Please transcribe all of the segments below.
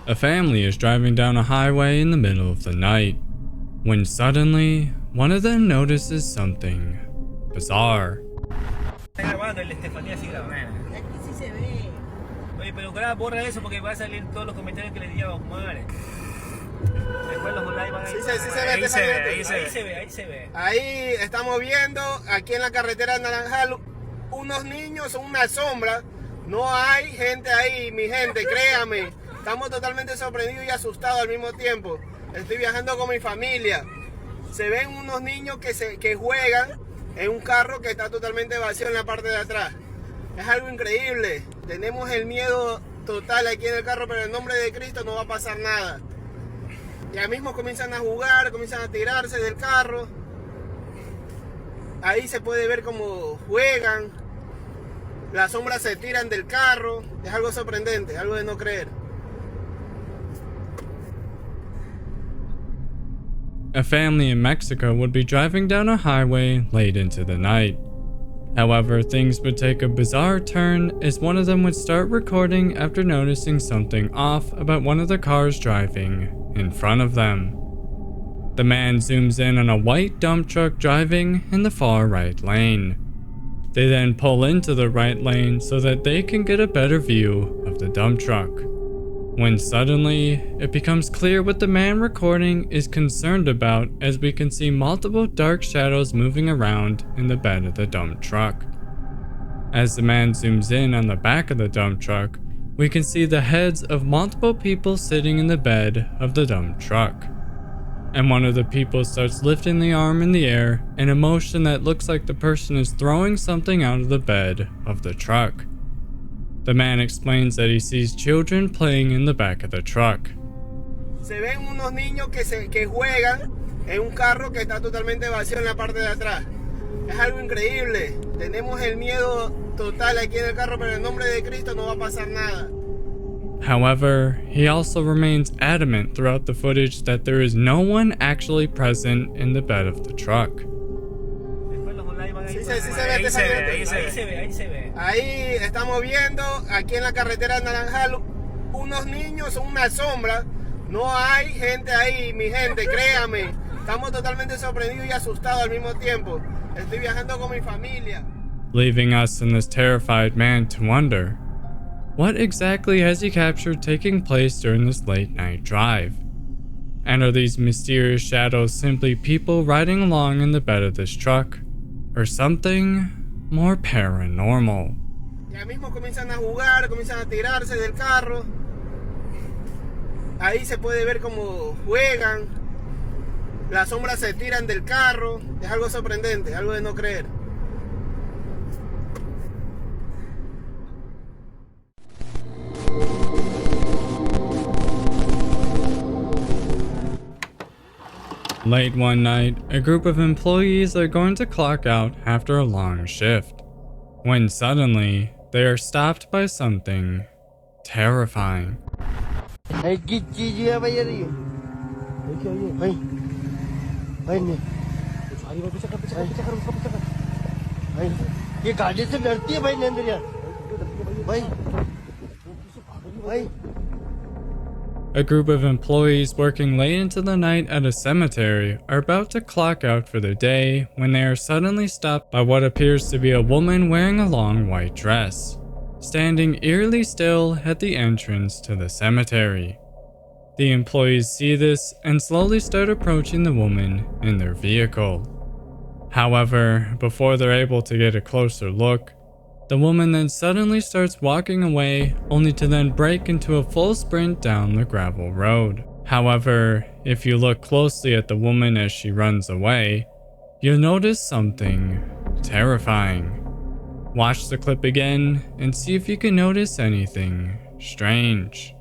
A family is driving down a highway in the middle of the night, when suddenly, one of them notices something bizarre. Está grabando el Estefanía así grabando. Aquí sí se ve. Oye, pero graba, borra eso porque va a salir todos los comentarios que le di a Osmar. Después los online van a ir. Sí se ve, Ahí se ve. Ahí estamos viendo, aquí en la carretera Naranjal, unos niños, una sombra. No hay gente ahí, mi gente, créame. Estamos totalmente sorprendidos y asustados al mismo tiempo. Estoy viajando con mi familia. Se ven unos niños que juegan en un carro que está totalmente vacío en la parte de atrás. Es algo increíble. Tenemos el miedo total aquí en el carro, pero en nombre de Cristo no va a pasar nada. Ya mismo comienzan a jugar, comienzan a tirarse del carro. Ahí se puede ver cómo juegan. Las sombras se tiran del carro. Es algo sorprendente, algo de no creer. A family in Mexico would be driving down a highway late into the night. However, things would take a bizarre turn as one of them would start recording after noticing something off about one of the cars driving in front of them. The man zooms in on a white dump truck driving in the far right lane. They then pull into the right lane so that they can get a better view of the dump truck, when suddenly it becomes clear what the man recording is concerned about, as we can see multiple dark shadows moving around in the bed of the dump truck. As the man zooms in on the back of the dump truck, we can see the heads of multiple people sitting in the bed of the dump truck. And one of the people starts lifting the arm in the air in a motion that looks like the person is throwing something out of the bed of the truck. The man explains that he sees children playing in the back of the truck. Se ven unos niños que juegan en un carro que está totalmente vacío en la parte de atrás. Es algo increíble. Tenemos el miedo total aquí en el carro, pero en nombre de Cristo no va a pasar nada. However, he also remains adamant throughout the footage that there is no one actually present in the bed of the truck. Ahí se ve. Ahí estamos viendo, aquí en la carretera Naranjal, unos niños, una sombra. No hay gente ahí, mi gente, créame. Estamos totalmente sorprendidos y asustados al mismo tiempo. Estoy viajando con mi familia. Leaving us and this terrified man to wonder, what exactly has he captured taking place during this late night drive? And are these mysterious shadows simply people riding along in the bed of this truck, or something more paranormal? Ya mismo comienzan a jugar, comienzan a tirarse del carro. Ahí se puede ver cómo juegan. Las sombras se tiran del carro. Es algo sorprendente, algo de no creer. Late one night, a group of employees are going to clock out after a long shift, when suddenly they are stopped by something terrifying. A group of employees working late into the night at a cemetery are about to clock out for the day when they are suddenly stopped by what appears to be a woman wearing a long white dress, standing eerily still at the entrance to the cemetery. The employees see this and slowly start approaching the woman in their vehicle. However, before they're able to get a closer look, the woman then suddenly starts walking away, only to then break into a full sprint down the gravel road. However, if you look closely at the woman as she runs away, you'll notice something terrifying. Watch the clip again and see if you can notice anything strange.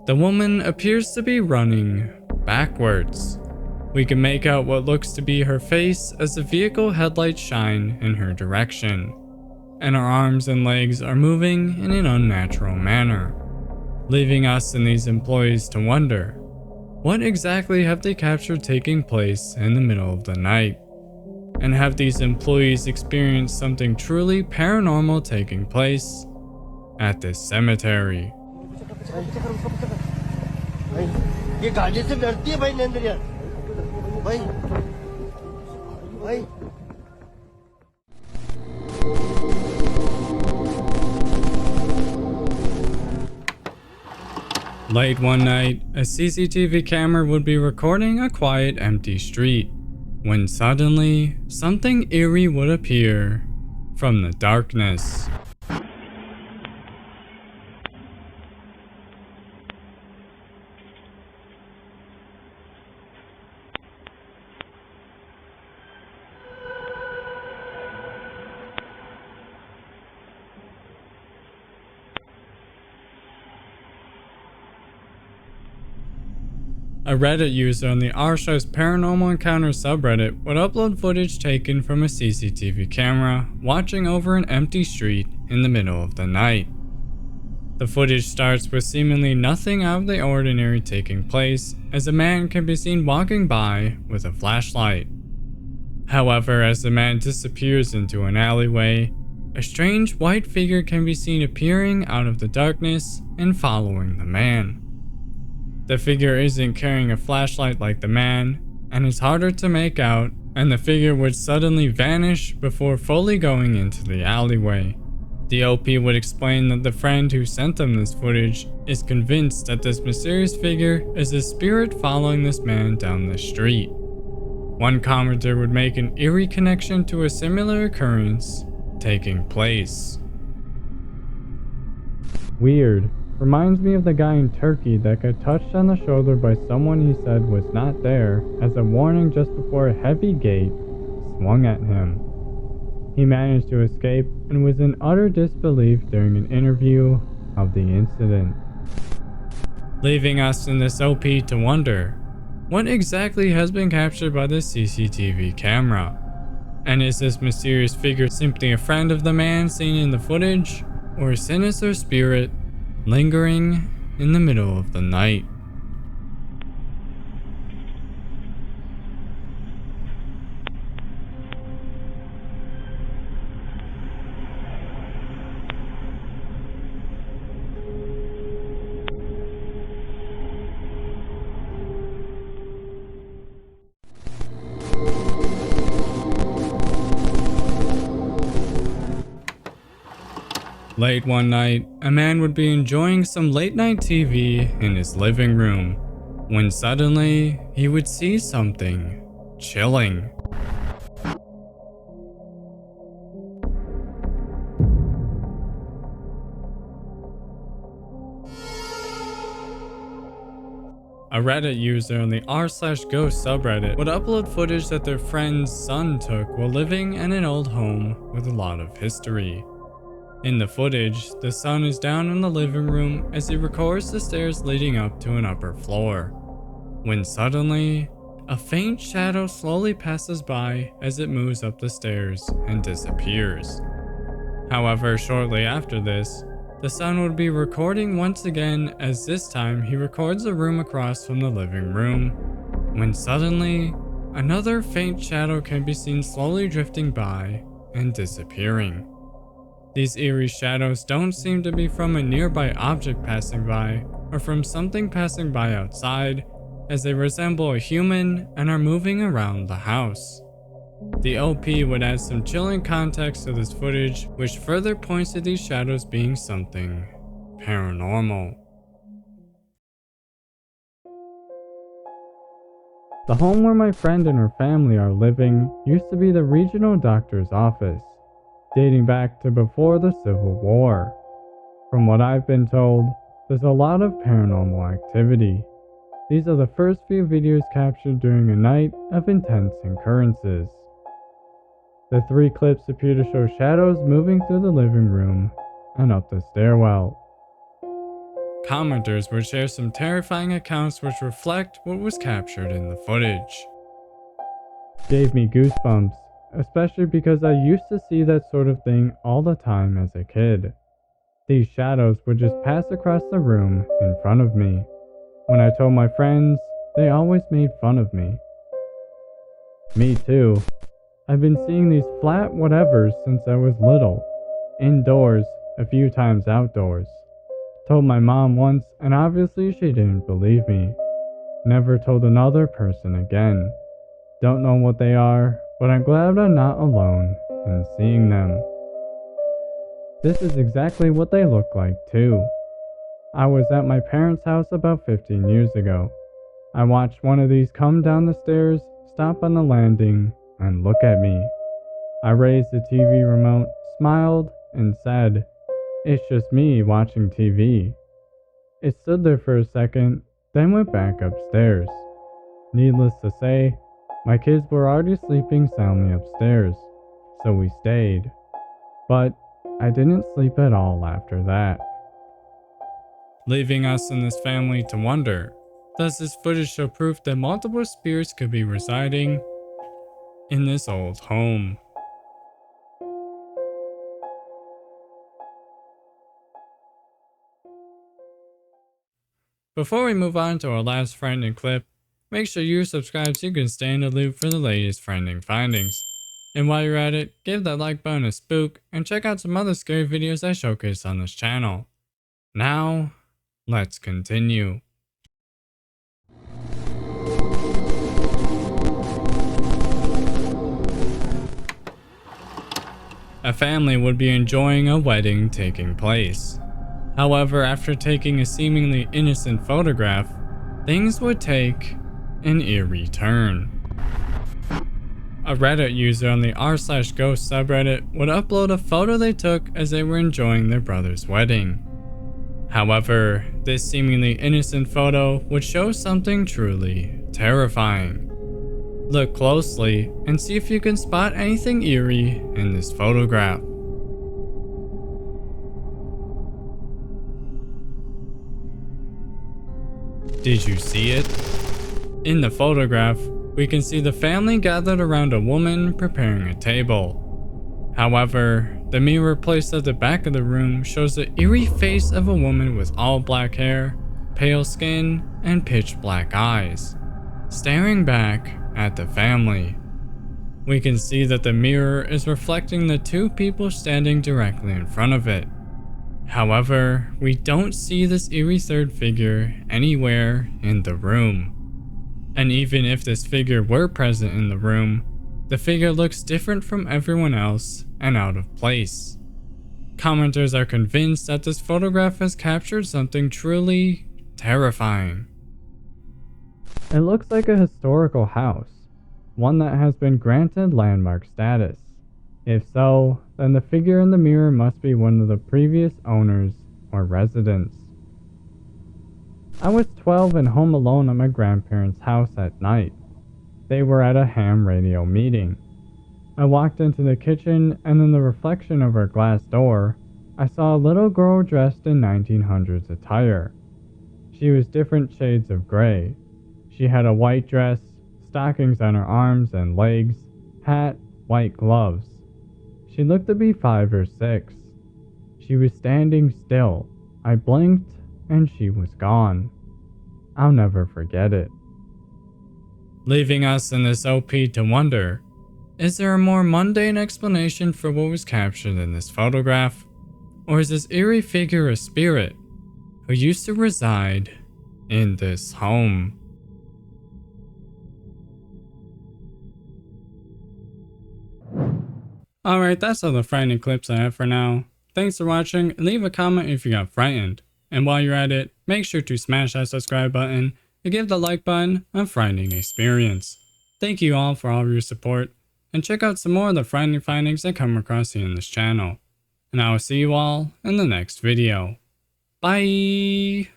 The woman appears to be running backwards. We can make out what looks to be her face as the vehicle headlights shine in her direction, and her arms and legs are moving in an unnatural manner, leaving us and these employees to wonder, what exactly have they captured taking place in the middle of the night? and have these employees experience something truly paranormal taking place at this cemetery. ये गाड़ी से डरती है भाई नंदरिया भाई भाई Late one night, a CCTV camera would be recording a quiet, empty street, when suddenly, something eerie would appear from the darkness. A Reddit user on the r/s Paranormal Encounters subreddit would upload footage taken from a CCTV camera watching over an empty street in the middle of the night. The footage starts with seemingly nothing out of the ordinary taking place, as a man can be seen walking by with a flashlight. However, as the man disappears into an alleyway, a strange white figure can be seen appearing out of the darkness and following the man. The figure isn't carrying a flashlight like the man, and it's harder to make out, and the figure would suddenly vanish before fully going into the alleyway. The OP would explain that the friend who sent them this footage is convinced that this mysterious figure is a spirit following this man down the street. One commenter would make an eerie connection to a similar occurrence taking place. Weird. Reminds me of the guy in Turkey that got touched on the shoulder by someone he said was not there as a warning just before a heavy gate swung at him. He managed to escape and was in utter disbelief during an interview of the incident. Leaving us in this OP to wonder, what exactly has been captured by this CCTV camera? And is this mysterious figure simply a friend of the man seen in the footage, or a sinister spirit lingering in the middle of the night? Late one night, a man would be enjoying some late-night TV in his living room, when suddenly he would see something chilling. A Reddit user on the r/ghost subreddit would upload footage that their friend's son took while living in an old home with a lot of history. In the footage, the son is down in the living room as he records the stairs leading up to an upper floor, when suddenly, a faint shadow slowly passes by as it moves up the stairs and disappears. However, shortly after this, the son would be recording once again, as this time he records the room across from the living room, when suddenly, another faint shadow can be seen slowly drifting by and disappearing. These eerie shadows don't seem to be from a nearby object passing by or from something passing by outside, as they resemble a human and are moving around the house. The OP would add some chilling context to this footage, which further points to these shadows being something paranormal. The home where my friend and her family are living used to be the regional doctor's office, dating back to before the Civil War. From what I've been told, there's a lot of paranormal activity. These are the first few videos captured during a night of intense occurrences. The 3 clips appear to show shadows moving through the living room and up the stairwell. Commenters would share some terrifying accounts which reflect what was captured in the footage. Gave me goosebumps, especially because I used to see that sort of thing all the time as a kid. These shadows would just pass across the room in front of me. When I told my friends, they always made fun of me. Me too. I've been seeing these flat whatevers since I was little. Indoors, a few times outdoors. Told my mom once, and obviously she didn't believe me. Never told another person again. Don't know what they are, but I'm glad I'm not alone in seeing them. This is exactly what they look like too. I was at my parents' house about 15 years ago. I watched one of these come down the stairs, stop on the landing, and look at me. I raised the TV remote, smiled, and said, "It's just me watching TV." It stood there for a second, then went back upstairs. Needless to say, my kids were already sleeping soundly upstairs, so we stayed. But I didn't sleep at all after that. Leaving us and this family to wonder, does this footage show proof that multiple spirits could be residing in this old home? Before we move on to our last frightening clip, make sure you subscribe so you can stay in the loop for the latest frightening findings. And while you're at it, give that like button a spook and check out some other scary videos I showcase on this channel. Now, let's continue. A family would be enjoying a wedding taking place. However, after taking a seemingly innocent photograph, things would take an eerie turn. A Reddit user on the r/ghost subreddit would upload a photo they took as they were enjoying their brother's wedding. However, this seemingly innocent photo would show something truly terrifying. Look closely and see if you can spot anything eerie in this photograph. Did you see it? In the photograph, we can see the family gathered around a woman preparing a table. However, the mirror placed at the back of the room shows the eerie face of a woman with all black hair, pale skin, and pitch black eyes, staring back at the family. We can see that the mirror is reflecting the two people standing directly in front of it. However, we don't see this eerie third figure anywhere in the room. And even if this figure were present in the room, the figure looks different from everyone else and out of place. Commenters are convinced that this photograph has captured something truly terrifying. It looks like a historical house, one that has been granted landmark status. If so, then the figure in the mirror must be one of the previous owners or residents. I was 12 and home alone at my grandparents' house at night. They were at a ham radio meeting. I walked into the kitchen, and in the reflection of our glass door, I saw a little girl dressed in 1900s attire. She was different shades of gray. She had a white dress, stockings on her arms and legs, hat, white gloves. She looked to be 5 or 6. She was standing still. I blinked and she was gone. I'll never forget it. Leaving us in this OP to wonder, is there a more mundane explanation for what was captured in this photograph? Or is this eerie figure a spirit who used to reside in this home? Alright, that's all the frightening clips I have for now. Thanks for watching, and leave a comment if you got frightened. And while you're at it, make sure to smash that subscribe button and give the like button a frightening experience. Thank you all for all of your support, and check out some more of the frightening findings I come across here in this channel. And I will see you all in the next video. Bye!